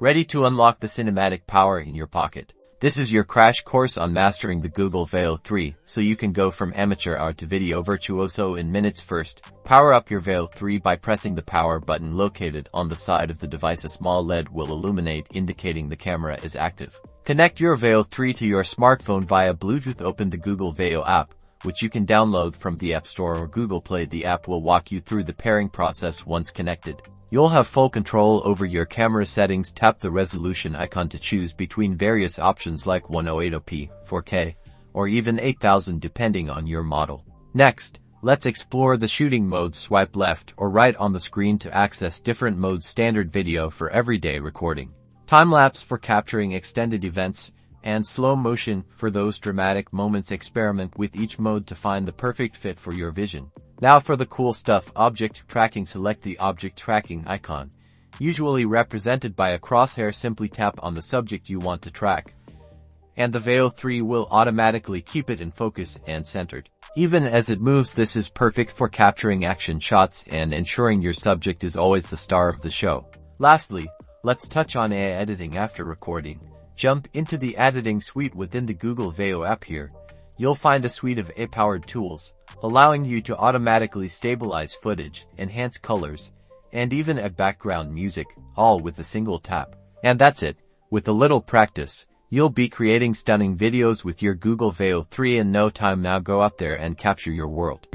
Ready to unlock the cinematic power in your pocket? This is your crash course on mastering the Google Veo 3, so you can go from amateur art to video virtuoso in minutes. First, power up your Veo 3 by pressing the power button located on the side of the device. A small LED will illuminate, indicating the camera is active. Connect your Veo 3 to your smartphone via Bluetooth. Open the Google Veo app, which you can download from the App Store or Google Play. The app will walk you through the pairing process. Once connected, you'll have full control over your camera settings. Tap the resolution icon to choose between various options like 1080p, 4K, or even 8000 depending on your model. Next, let's explore the shooting modes. Swipe left or right on the screen to access different modes. Standard video for everyday recording, time-lapse for capturing extended events, and slow motion for those dramatic moments. Experiment with each mode to find the perfect fit for your vision. Now for the cool stuff, object tracking. Select the object tracking icon, usually represented by a crosshair. Simply tap on the subject you want to track, and the Veo 3 will automatically keep it in focus and centered, even as it moves. This is perfect for capturing action shots and ensuring your subject is always the star of the show. Lastly, let's touch on AI editing. After recording, jump into the editing suite within the Google Veo app. Here, you'll find a suite of AI-powered tools, allowing you to automatically stabilize footage, enhance colors, and even add background music, all with a single tap. And that's it. With a little practice, you'll be creating stunning videos with your Google Veo 3 in no time. Now go out there and capture your world.